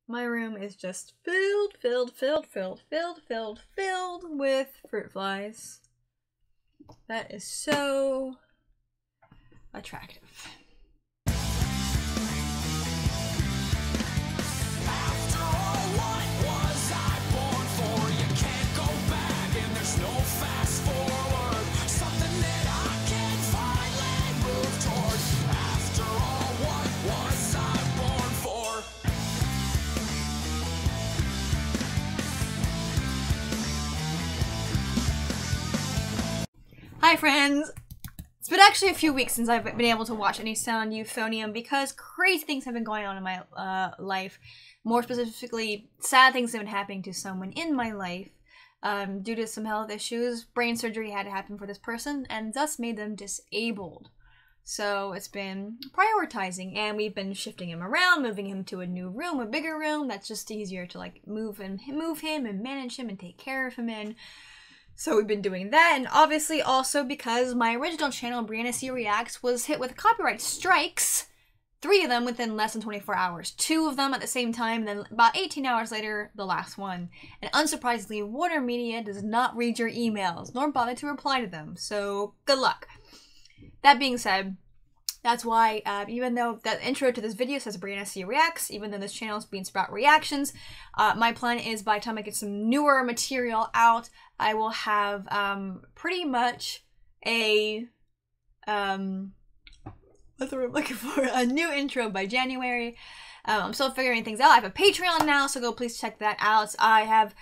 My room is just filled with fruit flies. That is so attractive. Hi friends! It's been actually a few weeks since I've been able to watch any sound Euphonium because crazy things have been going on in my life. More specifically, sad things have been happening to someone in my life due to some health issues. Brain surgery had to happen for this person and thus made them disabled. So it's been prioritizing, and we've been shifting him around, moving him to a new room, a bigger room that's just easier to like move him and manage him and take care of him in. So we've been doing that, and obviously also because my original channel, Brianna C Reacts, was hit with copyright strikes, 3 of them within less than 24 hours, 2 of them at the same time, then about 18 hours later, the last one. And unsurprisingly, Warner Media does not read your emails, nor bother to reply to them, so good luck. That being said, that's why, even though that intro to this video says Brianna C Reacts, even though this channel is being about reactions, my plan is by the time I get some newer material out, I will have pretty much a what's the word I'm looking for? A new intro by January. I'm still figuring things out. I have a Patreon now, so go please check that out. I have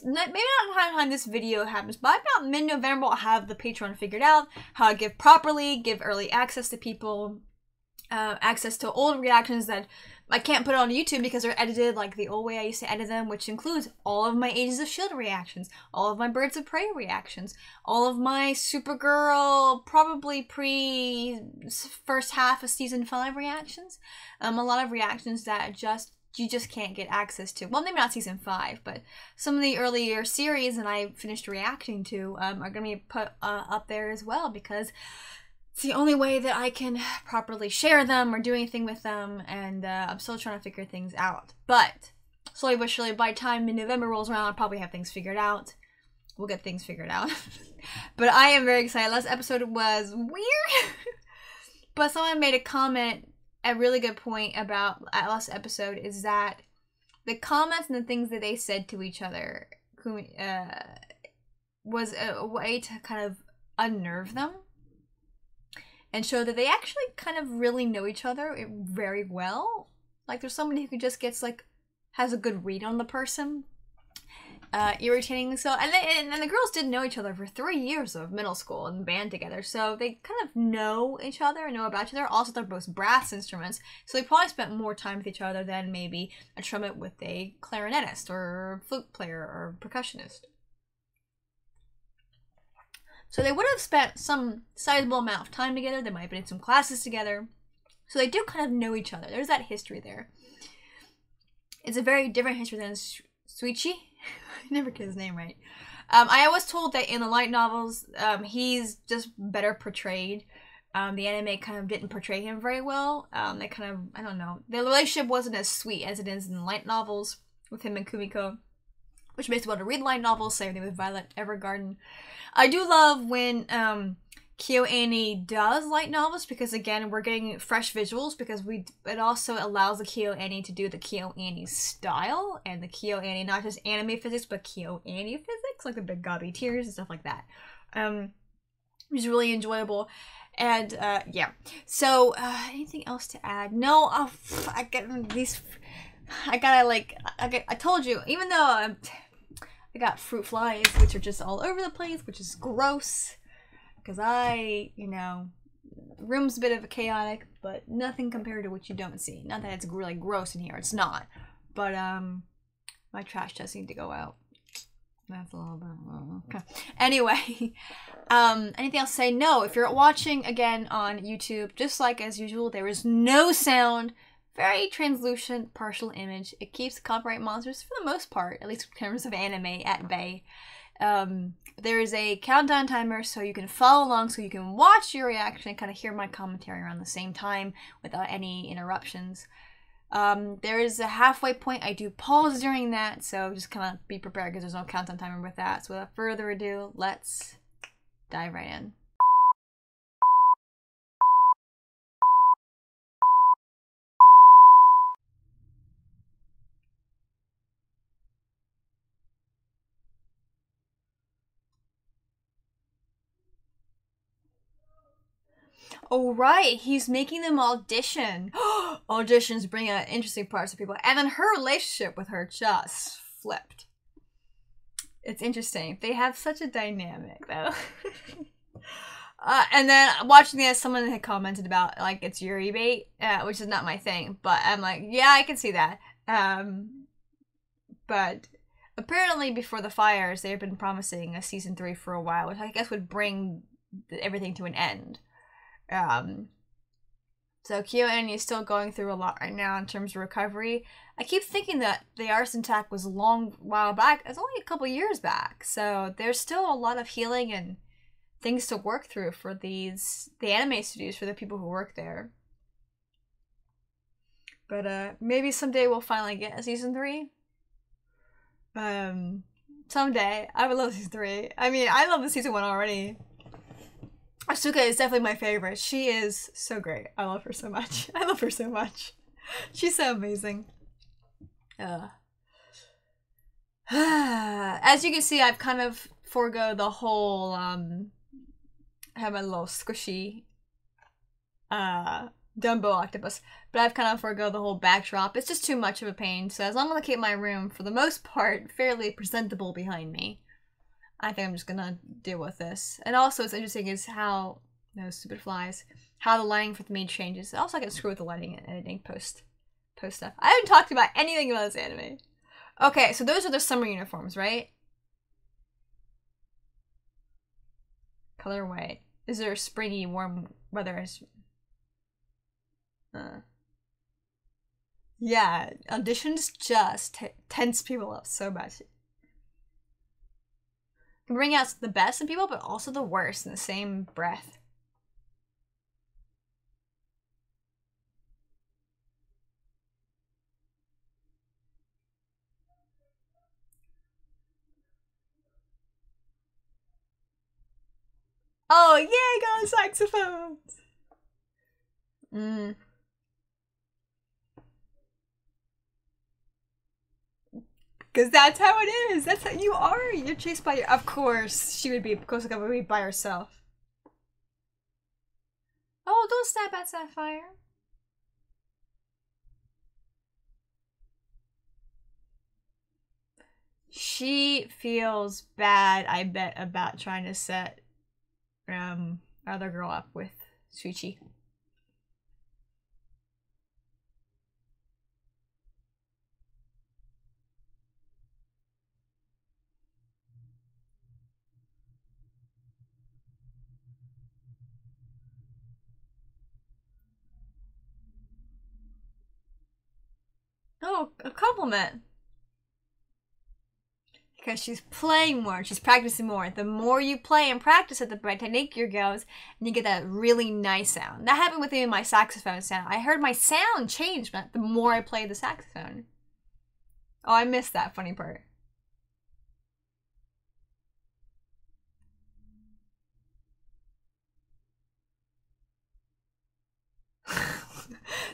maybe not the time this video happens, but about mid-November I'll have the Patreon figured out, how to give early access to people, access to old reactions that I can't put on YouTube because they're edited like the old way I used to edit them, which includes all of my Agents of S.H.I.E.L.D. reactions, all of my Birds of Prey reactions, all of my Supergirl, probably first half of season 5 reactions, a lot of reactions that you just can't get access to. Well, maybe not season 5, but some of the earlier series that I finished reacting to are going to be put up there as well, because it's the only way that I can properly share them or do anything with them, and I'm still trying to figure things out. But slowly but surely, by the time mid-November rolls around, I'll probably have things figured out. We'll get things figured out. But I am very excited. Last episode was weird, but someone made a comment. A really good point about last episode is that the comments and the things that they said to each other was a way to kind of unnerve them and show that they actually kind of really know each other very well. Like there's somebody who just gets like has a good read on the person. Irritating. So and the girls did know each other for 3 years of middle school and band together, so they kind of know each other and know about each other. Also, they're both brass instruments, so they probably spent more time with each other than maybe a trumpet with a clarinetist or flute player or percussionist. So they would have spent some sizable amount of time together. They might have been in some classes together, so they do kind of know each other. There's that history there. It's a very different history than Suichi. I never get his name right. I was told that in the light novels, he's just better portrayed. The anime kind of didn't portray him very well. They kind of, I don't know. The relationship wasn't as sweet as it is in the light novels with him and Kumiko, which makes me want to read light novels. Same thing with Violet Evergarden. I do love when KyoAni does light novels, because again we're getting fresh visuals, because it also allows the KyoAni to do the KyoAni style and the KyoAni, not just anime physics but KyoAni physics, like the big gobby tears and stuff like that, which is really enjoyable. And yeah, so anything else to add? No. I get these, I told you, even though I got fruit flies which are just all over the place, which is gross. Because room's a bit of a chaotic, but nothing compared to what you don't see. Not that it's really gross in here, it's not. But, my trash does need to go out. That's a little bit, okay. Anyway, anything else to say? No, if you're watching again on YouTube, just like as usual, there is no sound. Very translucent, partial image. It keeps copyright monsters, for the most part, at least in terms of anime, at bay. There is a countdown timer, so you can follow along, so you can watch your reaction and kind of hear my commentary around the same time without any interruptions. There is a halfway point. I do pause during that, so just kind of be prepared because there's no countdown timer with that. So without further ado, let's dive right in. Oh, right, he's making them audition. Auditions bring out interesting parts of people. And then her relationship with her just flipped. It's interesting. They have such a dynamic, though. And then watching this, someone had commented about, like, it's Yuri bait, which is not my thing. But I'm like, yeah, I can see that. But apparently before the fires, they've been promising a season 3 for a while, which I guess would bring everything to an end. So KyoAni is still going through a lot right now in terms of recovery. I keep thinking that the arson attack was a long while back. It's only a couple years back. So there's still a lot of healing and things to work through for the anime studios, for the people who work there. But maybe someday we'll finally get a season 3. Someday. I would love season 3. I mean, I love the season 1 already. Asuka is definitely my favorite. She is so great. I love her so much. I love her so much. She's so amazing. As you can see, I've kind of forego the whole, I have my little squishy, Dumbo octopus, but I've kind of forego the whole backdrop. It's just too much of a pain, so as long as I keep my room, for the most part, fairly presentable behind me, I think I'm just gonna deal with this. And also, what's interesting is how, those stupid flies, how the lighting for me changes. Also, I can screw with the lighting and editing post stuff. I haven't talked about anything about this anime. Okay, so those are the summer uniforms, right? Color white. Is there a springy, warm weather? Yeah, auditions just tense people up so much. Can bring out the best in people, but also the worst in the same breath. Oh, yeah, go saxophones! Because that's how it is. That's how you are. You're chased by your... Of course, she would be by herself. Oh, don't snap at Sapphire. She feels bad, I bet, about trying to set other girl up with Suichi. Oh, a compliment. Because she's playing more, she's practicing more. The more you play and practice at the technique goes, and you get that really nice sound. That happened with me in my saxophone sound. I heard my sound change the more I played the saxophone. Oh, I missed that funny part.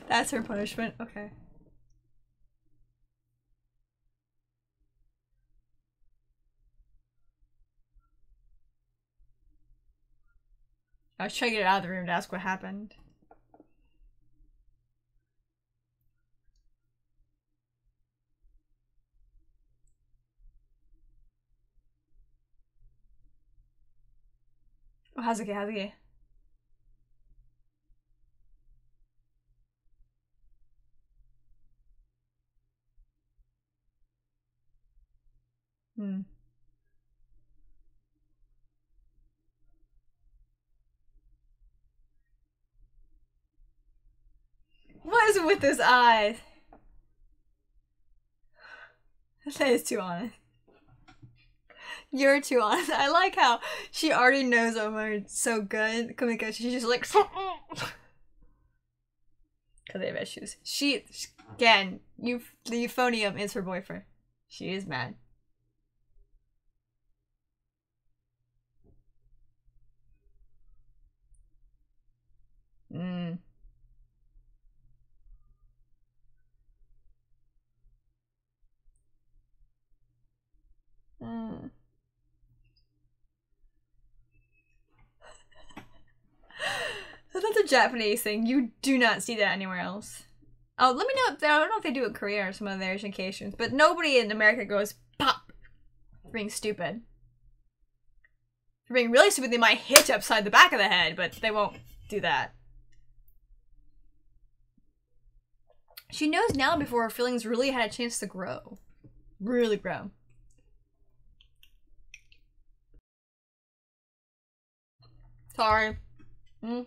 That's her punishment. Okay. I was trying to get out of the room to ask what happened. Oh, Hazuki, Hazuki. What is it with his eyes? That is too honest. You're too honest. I like how she already knows Omar's so good. She's just like, because they have issues. Again, the Euphonium is her boyfriend. She is mad. Mm. Mm. That's a Japanese thing. You do not see that anywhere else. Oh, let me know. I don't know if they do it in Korea or some other Asian occasions, but nobody in America goes pop for being stupid. For being really stupid, they might hit you upside the back of the head, but they won't do that. She knows now before her feelings really had a chance to grow. Really grow. Sorry. Mm.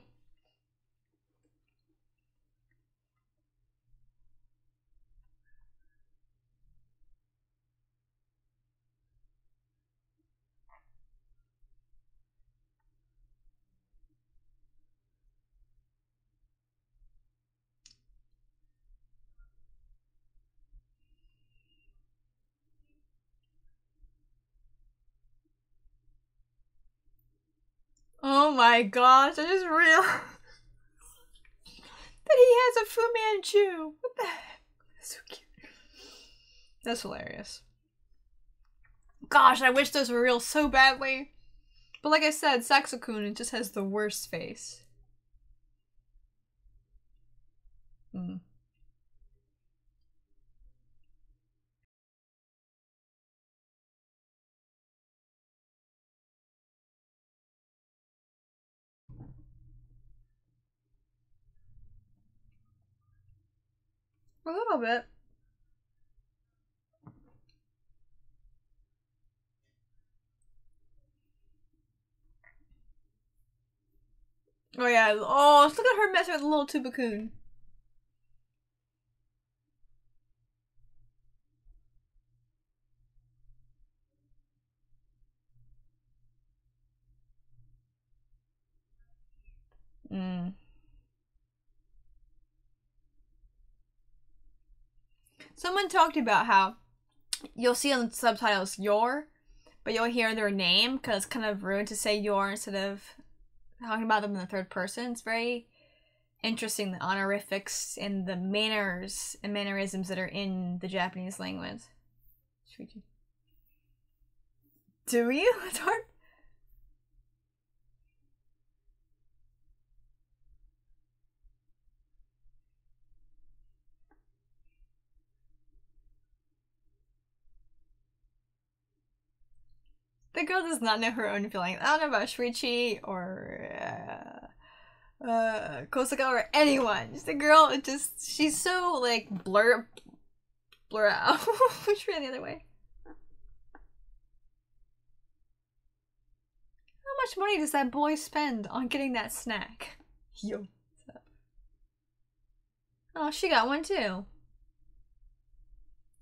Oh my gosh, I just realized that he has a Fu Manchu. What the heck? That's so cute. That's hilarious. Gosh, I wish those were real so badly. But like I said, Saxo-kun just has the worst face. Hmm. A little bit. Oh yeah, oh, look at her messing with the little Tubakun. Mm. Someone talked about how you'll see on the subtitles your, but you'll hear their name because it's kind of rude to say your instead of talking about them in the third person. It's very interesting, the honorifics and the manners and mannerisms that are in the Japanese language. Do you? It's hard. The girl does not know her own feelings. I don't know about Shuichi or Kosaka or anyone. Just the girl, she's so like blur out. Which ran the other way. How much money does that boy spend on getting that snack? Yo. Oh, she got one too.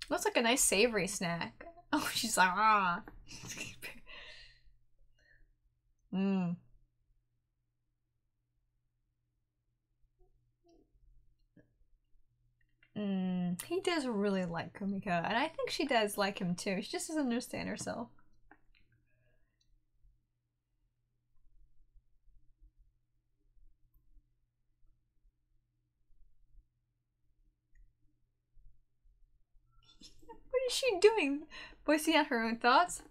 Looks like a nice savory snack. Oh, she's like, ah. Mmm. He does really like Kumiko, and I think she does like him too. She just doesn't understand herself. What is she doing? Voicing out her own thoughts?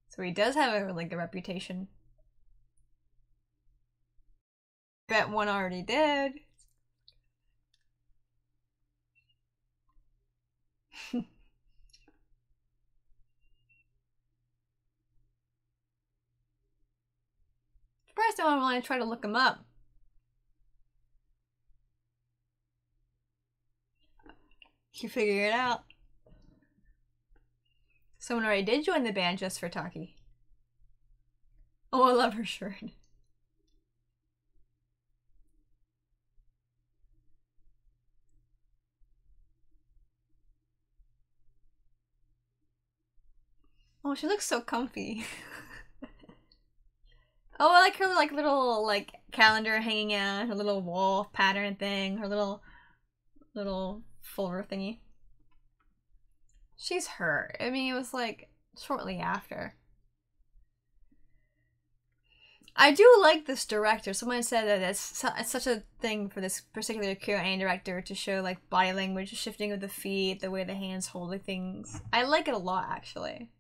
So he does have a really good reputation. Bet one already did. First, I want to try to look him up. You figure it out. Someone already did join the band just for Taki. Oh, I love her shirt. Oh, she looks so comfy. Oh, I like her like little like calendar hanging out, her little wall pattern thing, her little folder thingy. She's her. I mean, it was like shortly after. I do like this director. Someone said that it's such a thing for this particular Q&A director to show like body language, shifting of the feet, the way the hands hold the things. I like it a lot, actually.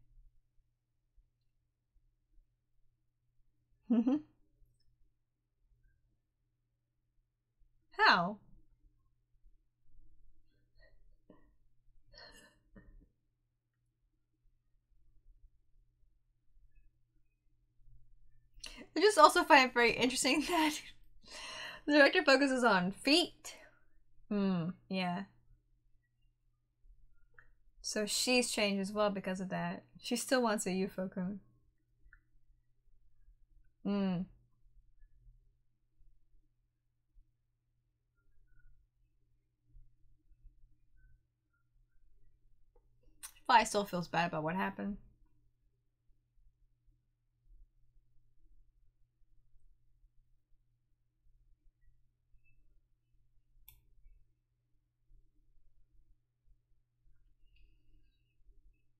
How? I just also find it very interesting that the director focuses on feet. Yeah. So she's changed as well because of that. She still wants a UFO cone. Probably still feels bad about what happened.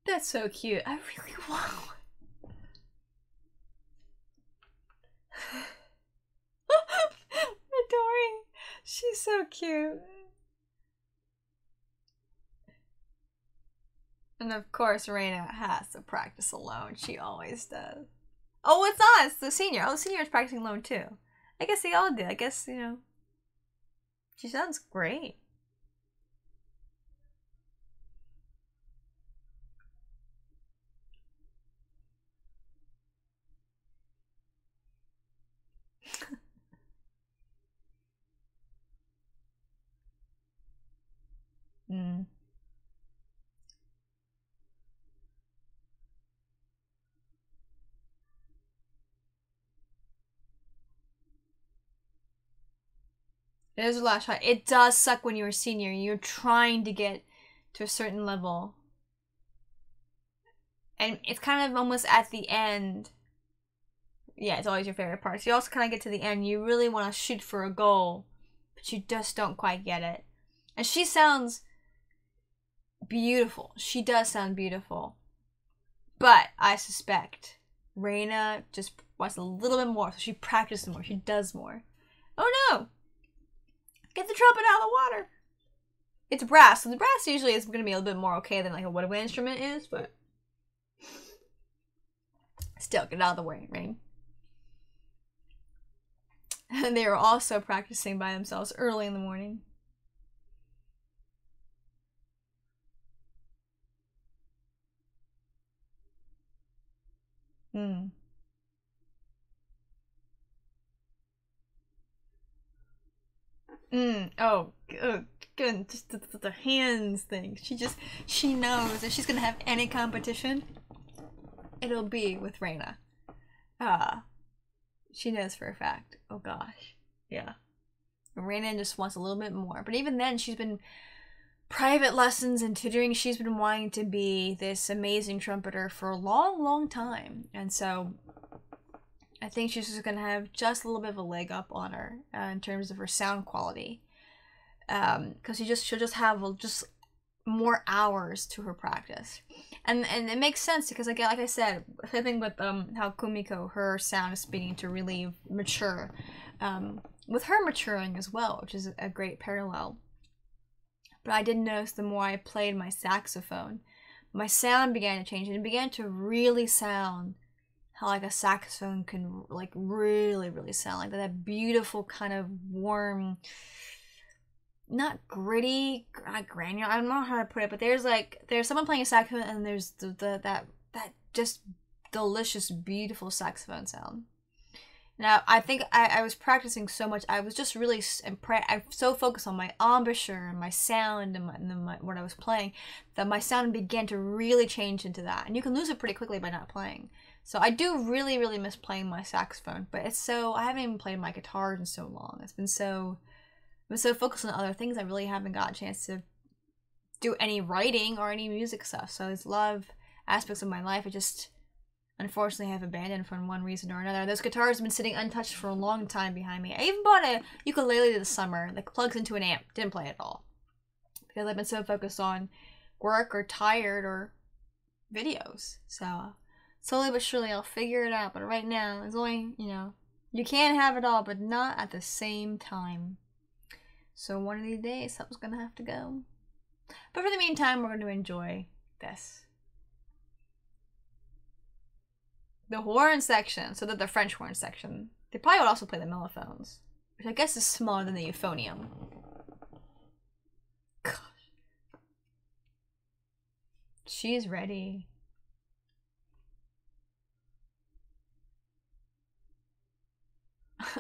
That's so cute. I really want one. Adoring. She's so cute. And of course, Reina has to practice alone. She always does. Oh, it's not. It's the senior. Oh, the senior is practicing alone too. I guess they all did. I guess, you know. She sounds great. It is a last shot. It does suck when you're a senior. You're trying to get to a certain level. And it's kind of almost at the end. Yeah, it's always your favorite part. So you also kind of get to the end. You really want to shoot for a goal, but you just don't quite get it. And she sounds beautiful. She does sound beautiful. But I suspect Reina just wants a little bit more, so she practices more. She does more. Oh no! Get the trumpet out of the water! It's brass, so the brass usually is going to be a little bit more okay than like a woodwind instrument is, but still, get it out of the way, Rain. And they were also practicing by themselves early in the morning. Oh, good. Just the hands thing. She knows if she's gonna have any competition, it'll be with Reina. She knows for a fact. Oh gosh. Yeah. Reina just wants a little bit more. But even then, she's been private lessons and tutoring. She's been wanting to be this amazing trumpeter for a long, long time. And so I think she's just going to have just a little bit of a leg up on her in terms of her sound quality. Because she'll just have just more hours to her practice. And it makes sense because, again, like I said, I think with how Kumiko, her sound is beginning to really mature. With her maturing as well, which is a great parallel. But I did notice the more I played my saxophone, my sound began to change, and it began to really sound how like a saxophone can like really, really sound like that beautiful kind of warm, not gritty, not granular. I don't know how to put it, but there's someone playing a saxophone, and there's that just delicious, beautiful saxophone sound. Now, I think I was practicing so much. I was just really I'm so focused on my embouchure and my sound and what I was playing that my sound began to really change into that. And you can lose it pretty quickly by not playing. So I do really, really miss playing my saxophone. But I haven't even played my guitar in so long. I've been so focused on other things. I really haven't got a chance to do any writing or any music stuff. So I love aspects of my life I just unfortunately have abandoned for one reason or another. Those guitars have been sitting untouched for a long time behind me. I even bought a ukulele this summer that plugs into an amp. Didn't play at all. Because I've been so focused on work or tired or videos. So slowly but surely I'll figure it out. But right now, it's only, you know, you can have it all, but not at the same time. So one of these days, something's gonna have to go. But for the meantime, we're going to enjoy this. The horn section, so that the French horn section. They probably would also play the mellophones, which I guess is smaller than the euphonium. Gosh. She's ready.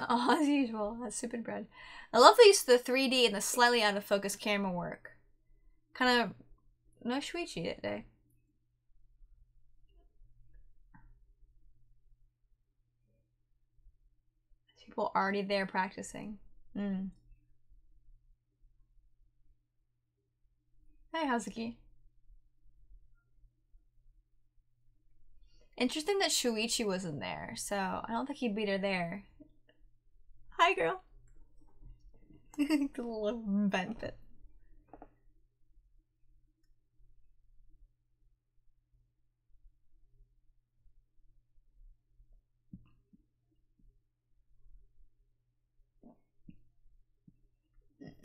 Oh, as usual, that's stupid bread. I love the use of the 3D and the slightly out of focus camera work. Kind of no Shuichi today. People already there practicing. Hey, Hazuki. Interesting that Shuichi wasn't there, so I don't think he beat her there. Hi, girl. The little vent bit.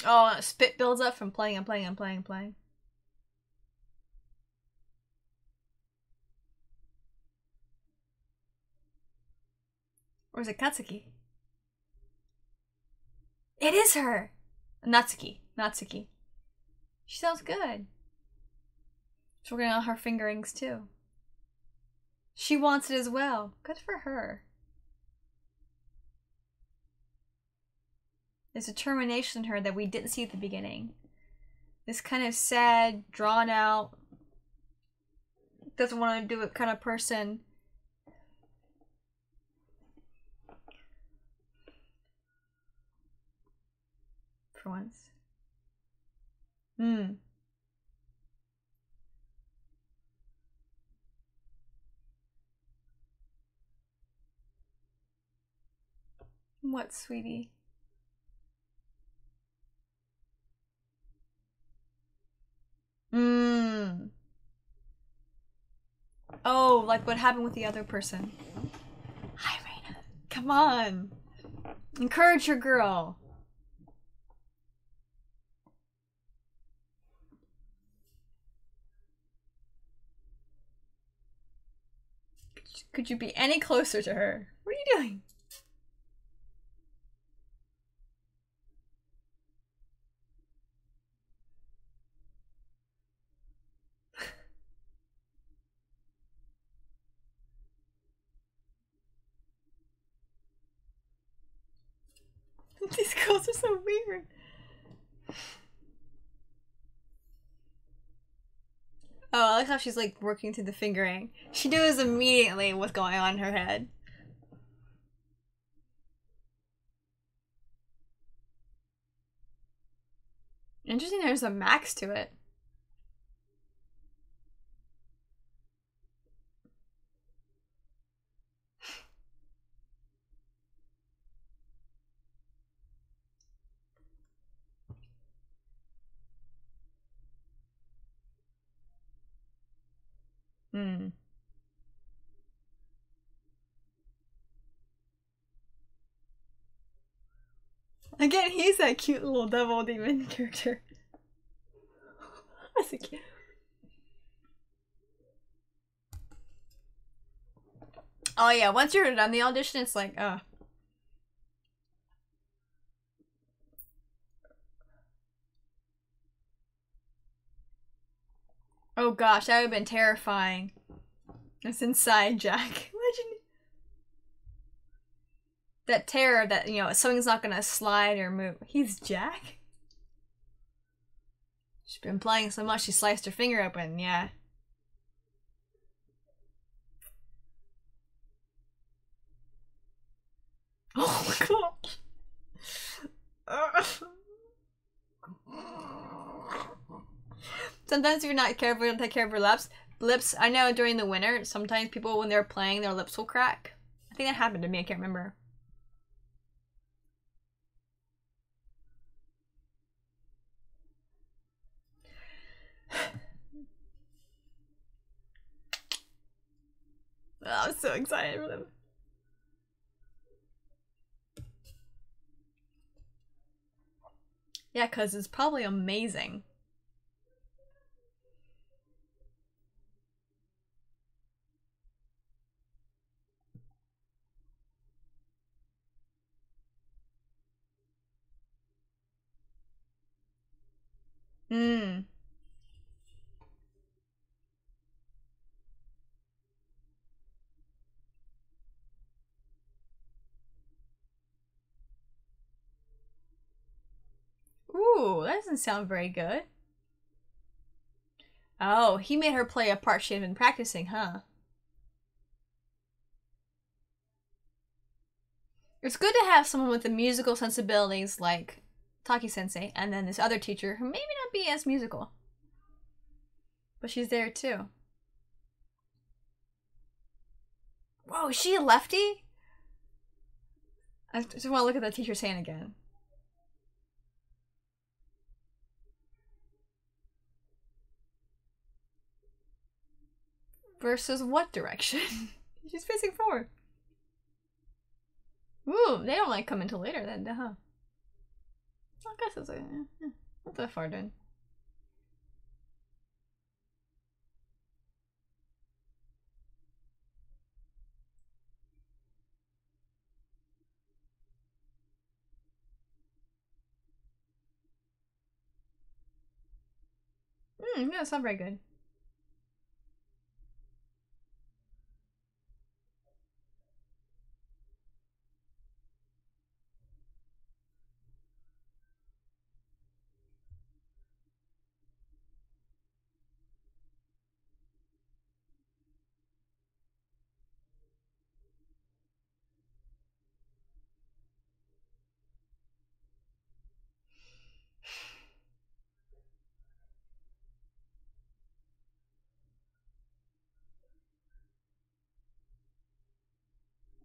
Oh, spit builds up from playing and playing and playing and playing. Or is it Katsuki? It is her! Natsuki. Natsuki. She sounds good. She's working on her fingerings too. She wants it as well. Good for her. There's determination in her that we didn't see at the beginning. This kind of sad, drawn out, doesn't want to do it kind of person. For once. What, sweetie? Oh, like what happened with the other person. Hi, Reina. Come on. Encourage your girl. Could you be any closer to her? What are you doing? These girls are so weird. Oh, I like how she's like working through the fingering. She knows immediately what's going on in her head. Interesting, there's a max to it. Again, he's that cute little devil demon character. That's so cute. Oh yeah, once you're done the audition, it's like, oh. Oh gosh, that would have been terrifying. That's inside Jack. Imagine that terror that, you know, something's not gonna slide or move. He's Jack? She's been playing so much she sliced her finger open, yeah. Oh my gosh. Sometimes if you're not careful, you don't take care of your laps. lips. I know during the winter, sometimes people, when they're playing, their lips will crack. I think that happened to me. I can't remember. Oh, I'm so excited for them. Yeah, because it's probably amazing. Hmm. Ooh, that doesn't sound very good. Oh, he made her play a part she had been practicing, huh? It's good to have someone with the musical sensibilities like Taki-sensei, and then this other teacher who maybe not be as musical. But she's there too. Whoa, is she a lefty? I just want to look at the teacher's hand again. Versus what direction? She's facing forward. Ooh, they don't like come until later then, huh? I guess it's like, not that far then. Yeah, it's not very good.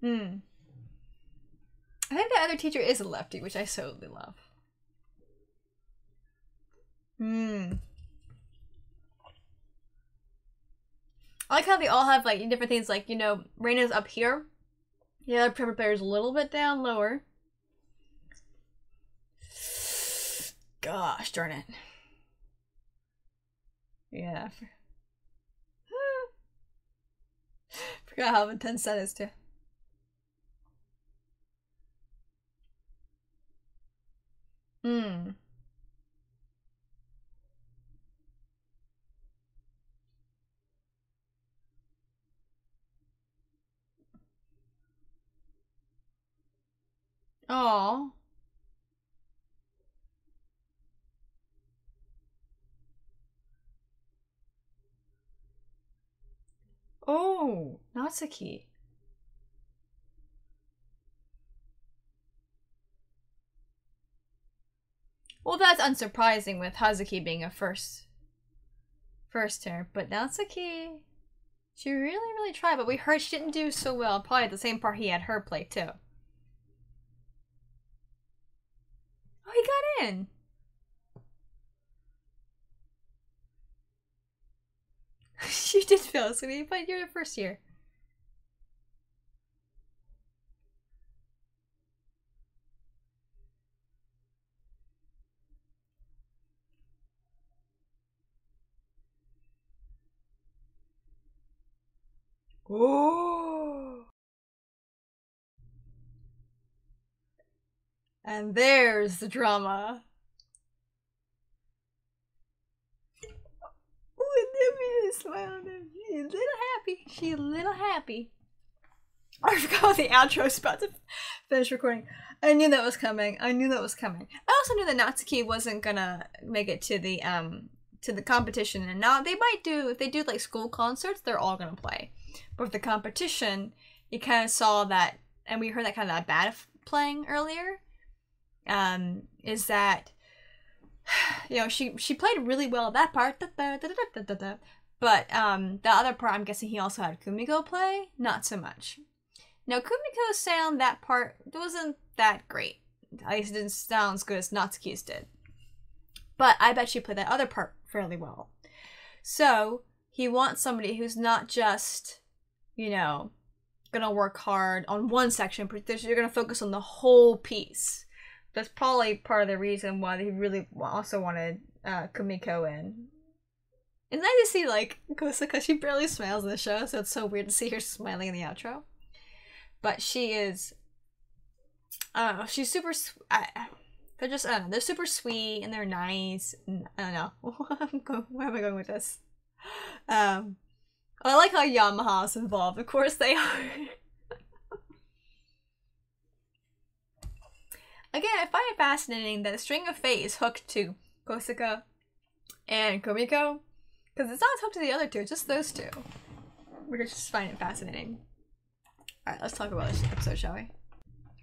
I think the other teacher is a lefty, which I totally love. I like how they all have like different things, like, you know, Reina's up here. The other pepper player's a little bit down lower. Gosh darn it. Yeah. Forgot how intense that is too. Oh. Oh, Natsuki. Well, that's unsurprising with Hazuki being a first tier, but Natsuki, she really tried, but we heard she didn't do so well. Probably the same part he had her play too. Oh, he got in. She did fail, sweetie, but you're the first year. Oh. And there's the drama. Oh, Olivia smiled. She's a little happy. She's a little happy. I forgot what the outro was about to finish recording. I knew that was coming. I also knew that Natsuki wasn't gonna make it to the competition, and now they might do, if they do like school concerts, they're all gonna play. But with the competition, you kind of saw that, and we heard that kind of that bad playing earlier. Is that, you know, she played really well that part, But the other part, I'm guessing he also had Kumiko play. Not so much. Now, Kumiko's sound, that part wasn't that great. At least it didn't sound as good as Natsuki's did. But I bet she played that other part fairly well. So, he wants somebody who's not just, you know, gonna work hard on one section, but you're gonna focus on the whole piece. That's probably part of the reason why he really also wanted Kumiko in. It's nice to see, like, because she barely smiles in the show, so it's so weird to see her smiling in the outro. But she is, I don't know, she's super, they're just, I don't know, they're super sweet and they're nice. And I don't know, where am I going with this? I like how Yamaha's involved. Of course they are. Again, I find it fascinating that a string of fate is hooked to Kosuka and Kumiko, because it's not hooked to the other two, it's just those two. We just find it fascinating. Alright, let's talk about this episode, shall we?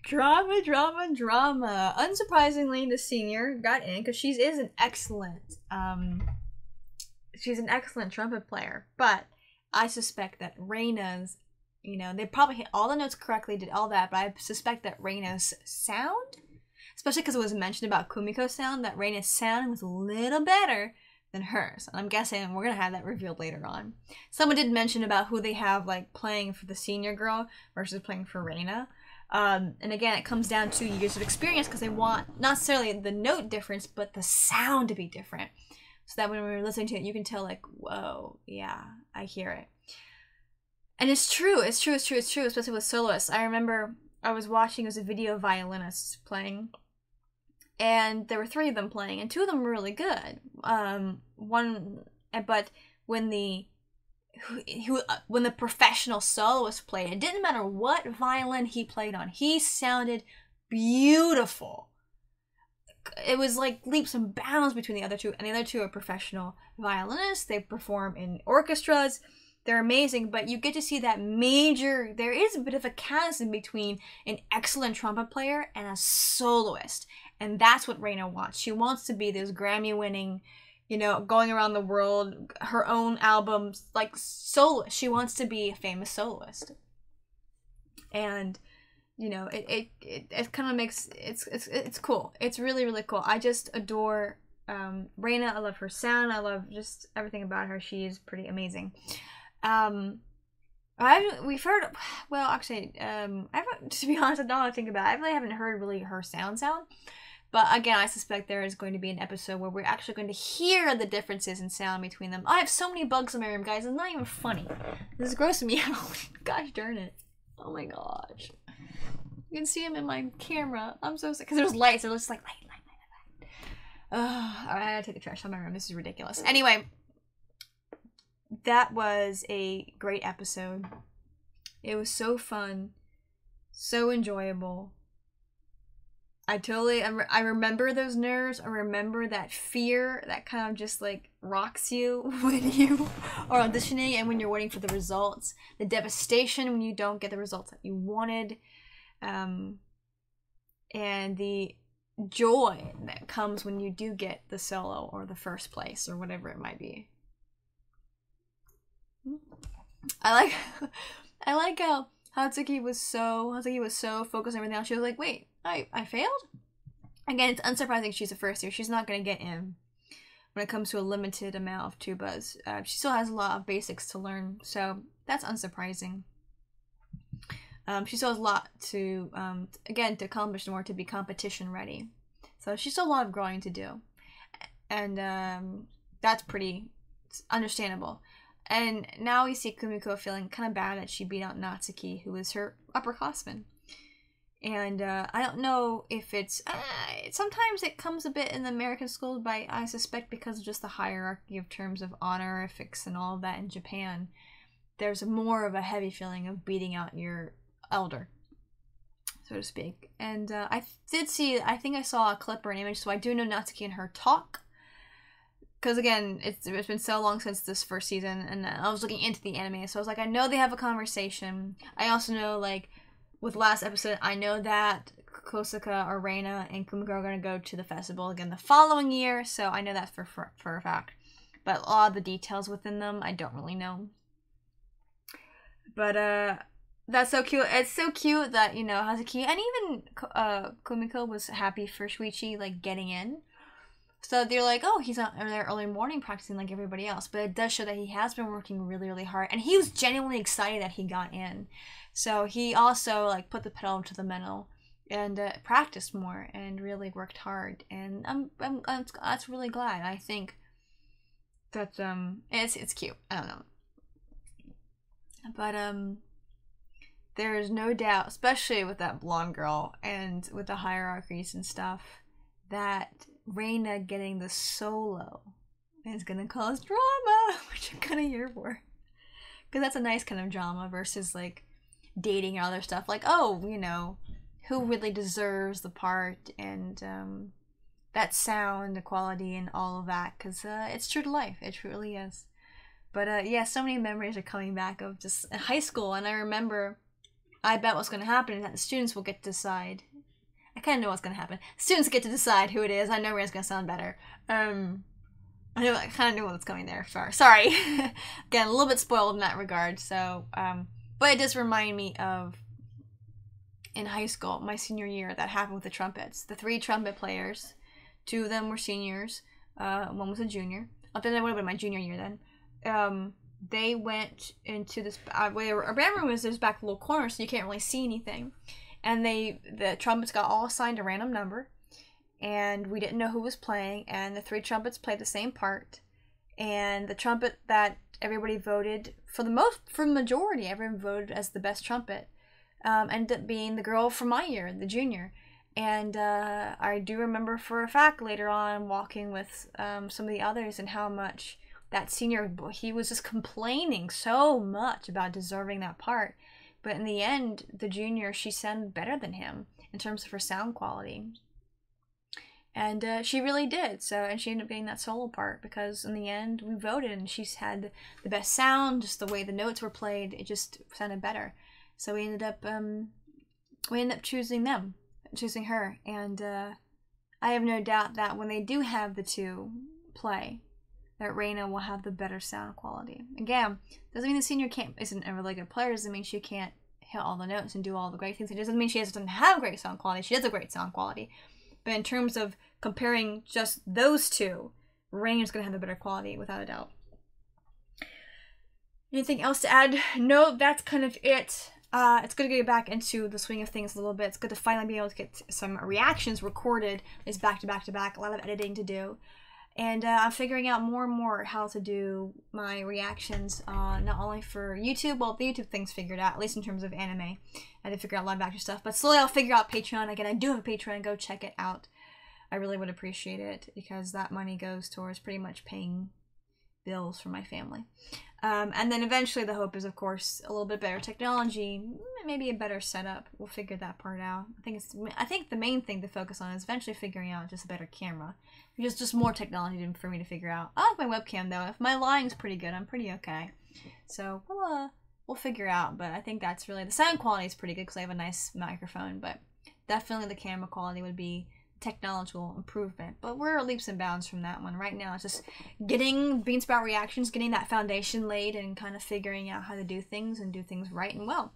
Drama, drama, drama. Unsurprisingly, the senior got in because she is an excellent, she's an excellent trumpet player. But I suspect that Reina's, you know, they probably hit all the notes correctly, did all that, but I suspect that Reina's sound, especially because it was mentioned about Kumiko's sound, that Reina's sound was a little better than hers. And I'm guessing we're going to have that revealed later on. Someone did mention about who they have, like, playing for the senior girl versus playing for Reina. And again, it comes down to years of experience because they want not necessarily the note difference, but the sound to be different. So that when we're listening to it, you can tell, like, whoa, yeah, I hear it. And it's true, especially with soloists. I remember I was watching, it was a video of violinists playing, and there were 3 of them playing, and 2 of them were really good. But when the professional soloist played, it didn't matter what violin he played on, he sounded beautiful. It was like leaps and bounds between the other two, and the other 2 are professional violinists. They perform in orchestras. They're amazing, but you get to see that there is a bit of a chasm between an excellent trumpet player and a soloist. And that's what Reina wants. She wants to be this Grammy-winning, you know, going around the world, her own albums, like, soloist. She wants to be a famous soloist. And, you know, it kind of makes, it's cool. It's really, really cool. I just adore Reina. I love her sound. I love just everything about her. She is pretty amazing. We've heard, well, actually, to be honest, I don't want to think about it. I really haven't heard really her sound. But again, I suspect there is going to be an episode where we're actually going to hear the differences in sound between them. I have so many bugs in my room, guys. It's not even funny. This is grossing me out. Gosh darn it. Oh my gosh. You can see them in my camera. I'm so sick. Because there's lights. They're just like, light. Alright, I gotta take the trash out of my room. This is ridiculous. Anyway, that was a great episode. It was so fun. So enjoyable. I remember those nerves. I remember that fear that kind of just like rocks you when you are auditioning and when you're waiting for the results. The devastation when you don't get the results that you wanted. And the joy that comes when you do get the solo or the first place or whatever it might be. I like how Hatsuki was so focused on everything else. She was like, wait, I failed? Again, it's unsurprising she's a first year. She's not going to get in when it comes to a limited amount of tubas. She still has a lot of basics to learn, so that's unsurprising. She still has a lot to, again, to accomplish more, to be competition ready. So she's still a lot of growing to do. And that's pretty understandable. And now we see Kumiko feeling kind of bad that she beat out Natsuki, who was her upperclassman. And I don't know if it's... sometimes it comes a bit in the American schools, but I suspect because of just the hierarchy of terms of honorifics and all of that in Japan, there's more of a heavy feeling of beating out your elder, so to speak. And I think I saw a clip or an image, so I do know Natsuki and her talk. Because again, it's been so long since this first season, and I was looking into the anime, so I was like, I know they have a conversation. I also know, like, with last episode, I know that Kosuka or Reina and Kumiko are going to go to the festival again the following year, so I know that for a fact. but a lot of the details within them, I don't really know. But, that's so cute. It's so cute that, you know, Hazuki, and even, Kumiko was happy for Shuichi, like, getting in. So they're like, oh, he's out there early morning practicing like everybody else. But it does show that he has been working really, really hard. And he was genuinely excited that he got in. So he also, like, put the pedal to the metal and practiced more and really worked hard. And I'm that's really glad. I think that, it's cute. I don't know. But, there's no doubt, especially with that blonde girl and with the hierarchies and stuff, that Reina getting the solo is gonna cause drama, which I'm kind of here for. Because that's a nice kind of drama versus, like, dating or other stuff. Like, oh, you know, who really deserves the part, and that sound, the quality, and all of that. Because it's true to life. It truly is. But, yeah, so many memories are coming back of just high school. And I remember, I bet what's going to happen is that the students will get to decide. I kind of know what's going to happen. Students get to decide who it is. I know Reina's going to sound better. I kind of knew what's coming there. Sorry. Again, a little bit spoiled in that regard. So, but it does remind me of, in high school, my senior year, that happened with the trumpets. The 3 trumpet players, 2 of them were seniors. One was a junior. I think that would have been my junior year then. They went into this, our band room is this back little corner, so you can't really see anything. And the trumpets got all assigned a random number, and we didn't know who was playing, and the 3 trumpets played the same part, and the trumpet that everybody voted, for the majority, everyone voted as the best trumpet, ended up being the girl from my year, the junior. And I do remember for a fact later on walking with some of the others, and how much that senior, he was just complaining so much about deserving that part. But in the end, the junior, she sounded better than him in terms of her sound quality. And she really did. So, and she ended up getting that solo part because in the end, we voted and she's had the best sound, just the way the notes were played, it just sounded better. So we ended up choosing her. And I have no doubt that when they do have the 2 play, that Reina will have the better sound quality. Again, doesn't mean the senior isn't a really good player. Doesn't mean she can't hit all the notes and do all the great things. It doesn't mean she doesn't have great sound quality. She has a great sound quality. But in terms of comparing just those 2, Reina's going to have the better quality, without a doubt. Anything else to add? No, that's kind of it. It's good to get back into the swing of things a little bit. It's good to finally be able to get some reactions recorded. It's back to back to back. A lot of editing to do. And I'm figuring out more and more how to do my reactions, not only for YouTube, well, the YouTube thing's figured out, at least in terms of anime. I had to figure out live action stuff, but slowly I'll figure out Patreon. Again, I do have a Patreon, go check it out. I really would appreciate it, because that money goes towards pretty much paying bills for my family. And then eventually the hope is, of course, a little bit better technology, maybe a better setup. We'll figure that part out. I think the main thing to focus on is eventually figuring out just a better camera. Just more technology for me to figure out. I like my webcam though. If my lighting's pretty good, I'm pretty okay. So we'll figure out. But I think that's really, the sound quality is pretty good because I have a nice microphone. But definitely the camera quality would be technological improvement. But we're leaps and bounds from that one. Right now it's just getting Beansprout Reactions, getting that foundation laid, and kind of figuring out how to do things and do things right and well.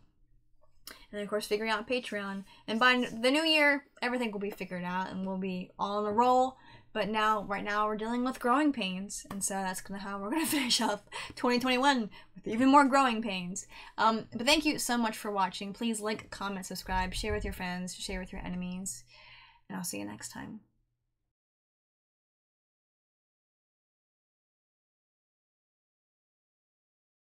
And then of course figuring out Patreon. And by the new year, everything will be figured out and we'll be all on a roll. But right now we're dealing with growing pains, and so that's how we're gonna finish up 2021 with even more growing pains. But thank you so much for watching. Please like, comment, subscribe, share with your friends, share with your enemies, and I'll see you next time.